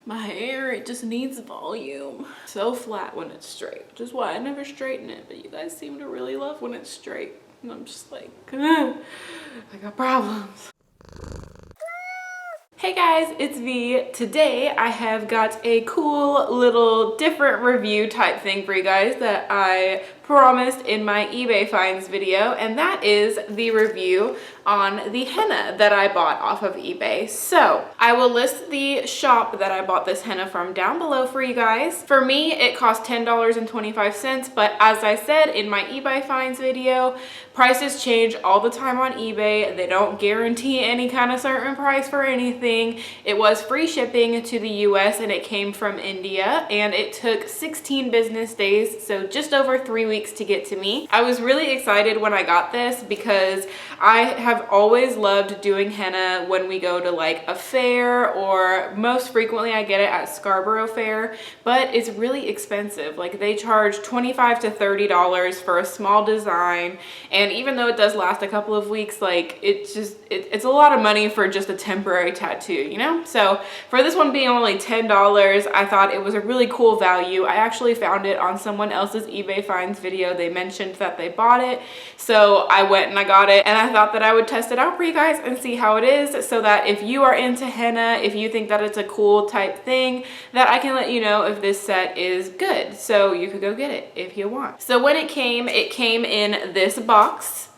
My hair, it just needs volume. So flat when it's straight, which is why I never straighten it, but you guys seem to really love when it's straight. And I'm just like, I got problems. Hey guys, it's V. Today I have got a cool little different review type thing for you guys that I promised in my eBay finds video, and that is the review on the henna that I bought off of eBay. So I will list the shop that I bought this henna from down below for you guys. For me, it cost $10.25, but as I said in my eBay finds video, prices change all the time on eBay. They don't guarantee any kind of certain price for anything. It was free shipping to the US and it came from India, and it took 16 business days, so just over 3 weeks to get to me. I was really excited when I got this because I have always loved doing henna when we go to like a fair, or most frequently I get it at Scarborough Fair, but it's really expensive. Like they charge $25 to $30 for a small design, and even though it does last a couple of weeks, like it's a lot of money for just a temporary tattoo, you know? So for this one being only $10, I thought it was a really cool value. I actually found it on someone else's eBay finds video. They mentioned that they bought it, so I went and I got it, and I thought that I would test it out for you guys and see how it is, so that if you are into henna, if you think that it's a cool type thing, that I can let you know if this set is good, so you could go get it if you want. So when it came in this box,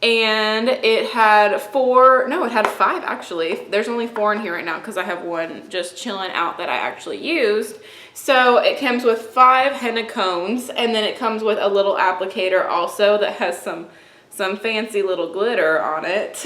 and it had five actually. There's only 4 in here right now because I have one just chilling out that I actually used. So it comes with 5 henna cones, and then it comes with a little applicator also that has some fancy little glitter on it.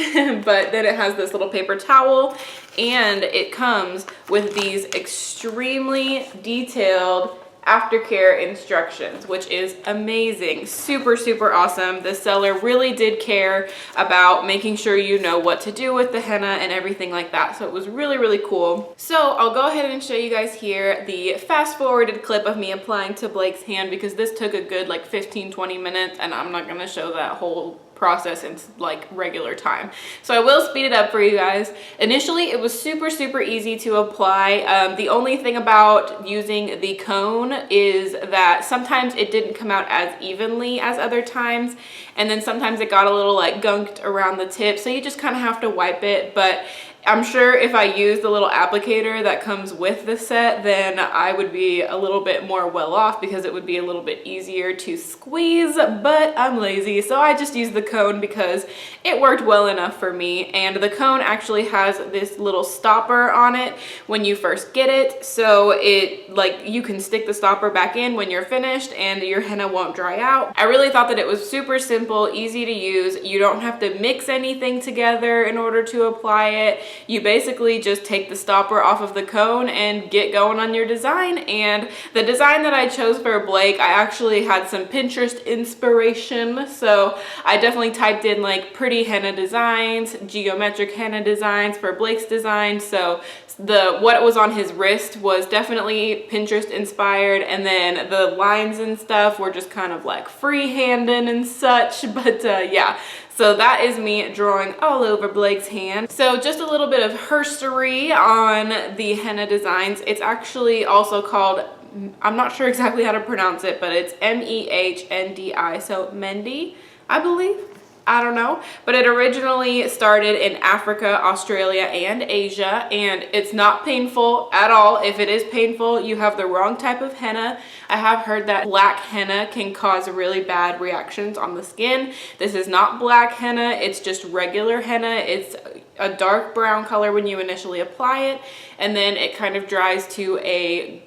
But then it has this little paper towel, and it comes with these extremely detailed aftercare instructions, which is amazing. Super, super awesome. The seller really did care about making sure you know what to do with the henna and everything like that. So it was really, really cool. So I'll go ahead and show you guys here the fast forwarded clip of me applying to Blake's hand, because this took a good like 15-20 minutes, and I'm not gonna show that whole process in like regular time, so I will speed it up for you guys. Initially it was super, super easy to apply. The only thing about using the cone is that sometimes it didn't come out as evenly as other times, and then sometimes it got a little like gunked around the tip, so you just kind of have to wipe it. But I'm sure if I use the little applicator that comes with the set, then I would be a little bit more well off, because it would be a little bit easier to squeeze, but I'm lazy, so I just use the cone because it worked well enough for me. And the cone actually has this little stopper on it when you first get it, so it like you can stick the stopper back in when you're finished and your henna won't dry out. I really thought that it was super simple, easy to use. You don't have to mix anything together in order to apply it. You basically just take the stopper off of the cone and get going on your design. And the design that I chose for Blake, I actually had some Pinterest inspiration, so I definitely typed in like pretty henna designs, geometric henna designs for Blake's design. So what was on his wrist was definitely Pinterest inspired, and then the lines and stuff were just kind of like freehanding and such. But yeah, so that is me drawing all over Blake's hand. So just a little bit of herstory on the henna designs. It's actually also called, I'm not sure exactly how to pronounce it, but it's M-E-H-N-D-I, so Mendi, I believe. I don't know, but it originally started in Africa, Australia, and Asia, and it's not painful at all. If it is painful, you have the wrong type of henna. I have heard that black henna can cause really bad reactions on the skin. This is not black henna, it's just regular henna. It's a dark brown color when you initially apply it, and then it kind of dries to a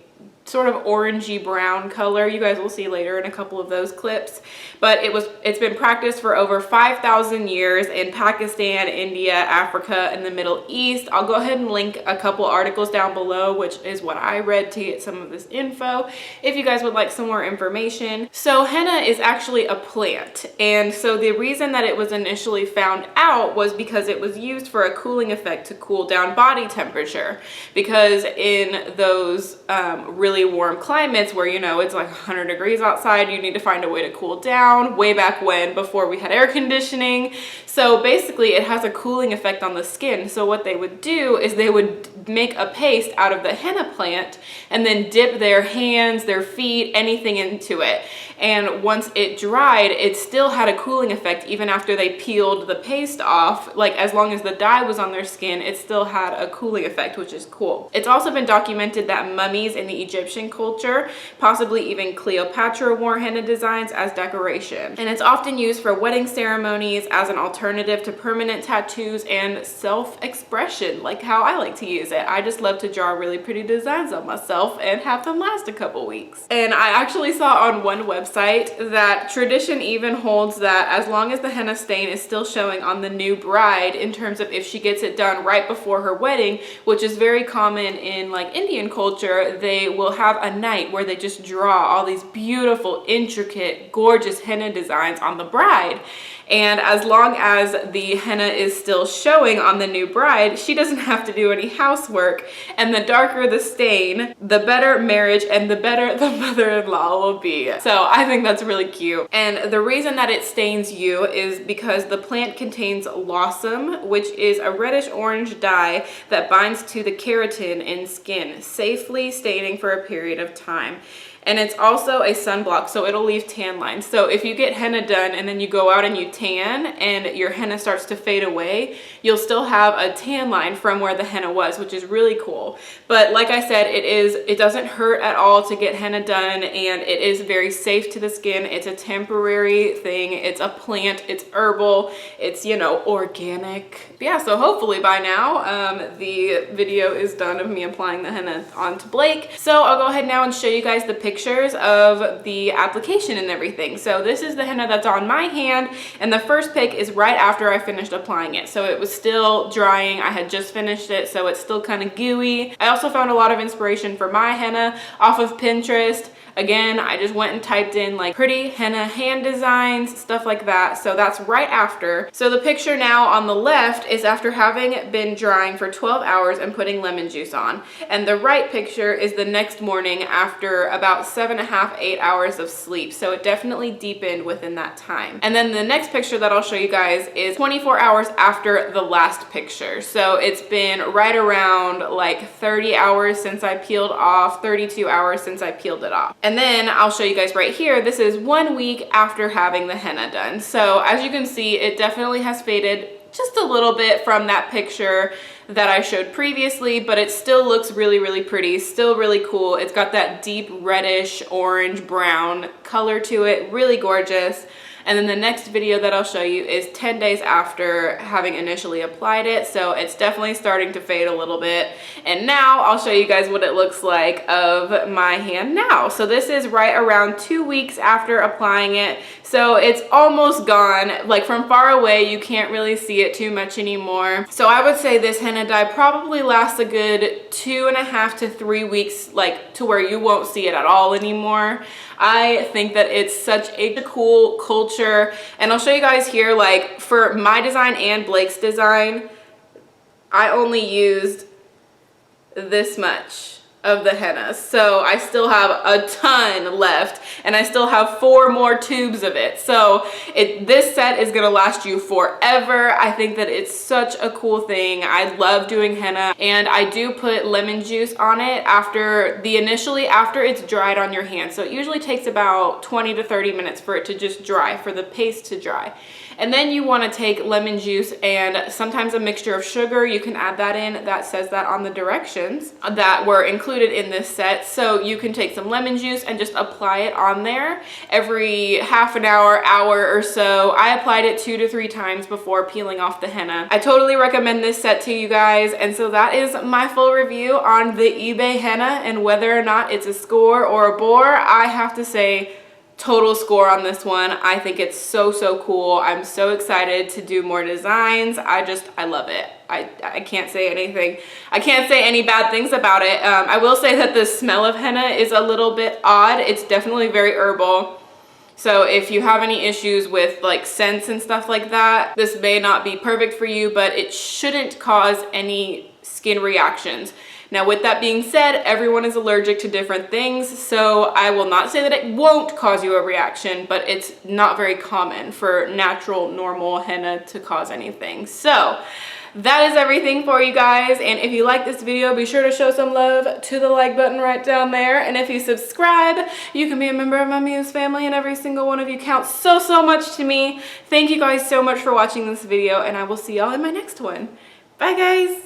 sort of orangey brown color. You guys will see later in a couple of those clips. But it's been practiced for over 5,000 years in Pakistan, India, Africa, and the Middle East. I'll go ahead and link a couple articles down below, which is what I read to get some of this info, if you guys would like some more information. So henna is actually a plant, and so the reason that it was initially found out was because it was used for a cooling effect to cool down body temperature, because in those really really warm climates where, you know, it's like 100 degrees outside, you need to find a way to cool down, way back when, before we had air conditioning. So basically it has a cooling effect on the skin. So what they would do is they would make a paste out of the henna plant and then dip their hands, their feet, anything into it. And once it dried, it still had a cooling effect even after they peeled the paste off. Like, as long as the dye was on their skin, it still had a cooling effect, which is cool. It's also been documented that mummies in the Egyptian culture, possibly even Cleopatra, wore henna designs as decoration. And it's often used for wedding ceremonies as an alternative to permanent tattoos and self-expression, like how I like to use it. I just love to draw really pretty designs on myself and have them last a couple weeks. And I actually saw on one website that tradition even holds that as long as the henna stain is still showing on the new bride, in terms of if she gets it done right before her wedding, which is very common in like Indian culture, they will have a night where they just draw all these beautiful, intricate, gorgeous henna designs on the bride. And as long as the henna is still showing on the new bride, she doesn't have to do any housework. And the darker the stain, the better marriage and the better the mother-in-law will be. So I think that's really cute. And the reason that it stains you is because the plant contains lawsum, which is a reddish orange dye that binds to the keratin in skin, safely staining for a period of time. And it's also a sunblock, so it'll leave tan lines. So if you get henna done and then you go out and you tan and your henna starts to fade away, you'll still have a tan line from where the henna was, which is really cool. But like I said, it doesn't hurt at all to get henna done, and it is very safe to the skin. It's a temporary thing. It's a plant. It's herbal. It's, you know, organic. Yeah, so hopefully by now, the video is done of me applying the henna onto Blake. So I'll go ahead now and show you guys the pictures of the application and everything. So this is the henna that's on my hand, and the first pic is right after I finished applying it. So it was still drying. I had just finished it, so it's still kind of gooey. I also found a lot of inspiration for my henna off of Pinterest. Again, I just went and typed in like pretty henna hand designs, stuff like that. So that's right after. So the picture now on the left is after having been drying for 12 hours and putting lemon juice on. And the right picture is the next morning after about 7.5, 8 hours of sleep. So it definitely deepened within that time. And then the next picture that I'll show you guys is 24 hours after the last picture. So it's been right around like 30 hours since I peeled off, 32 hours since I peeled it off. And then I'll show you guys right here, this is 1 week after having the henna done. So as you can see, it definitely has faded just a little bit from that picture that I showed previously, but it still looks really, really pretty, still really cool. It's got that deep reddish, orange, brown color to it, really gorgeous. And then the next video that I'll show you is 10 days after having initially applied it. So it's definitely starting to fade a little bit. And now I'll show you guys what it looks like of my hand now. So this is right around 2 weeks after applying it. So it's almost gone. Like from far away, you can't really see it too much anymore. So I would say this henna dye probably lasts a good 2.5 to 3 weeks, like to where you won't see it at all anymore. I think that it's such a cool culture, and I'll show you guys here, like for my design and Blake's design, I only used this much of the henna. So I still have a ton left, and I still have 4 more tubes of it. So this set is gonna last you forever. I think that it's such a cool thing. I love doing henna, and I do put lemon juice on it after it's dried on your hand. So it usually takes about 20 to 30 minutes for it to just dry, for the paste to dry. And then you want to take lemon juice and sometimes a mixture of sugar. You can add that in. That says that on the directions that were included in this set. So you can take some lemon juice and just apply it on there every half an hour, hour or so. I applied it 2 to 3 times before peeling off the henna. I totally recommend this set to you guys. And so that is my full review on the eBay henna and whether or not it's a score or a bore. I have to say, total score on this one. I think it's so, so cool. I'm so excited to do more designs. I love it. I can't say anything. I can't say any bad things about it. I will say that the smell of henna is a little bit odd. It's definitely very herbal. So if you have any issues with like scents and stuff like that, this may not be perfect for you, but it shouldn't cause any skin reactions. Now, with that being said, everyone is allergic to different things, so I will not say that it won't cause you a reaction, but it's not very common for natural, normal henna to cause anything. So that is everything for you guys, and if you like this video, be sure to show some love to the like button right down there, and if you subscribe, you can be a member of my Muse family, and every single one of you counts so much to me. Thank you guys so much for watching this video, and I will see y'all in my next one. Bye guys!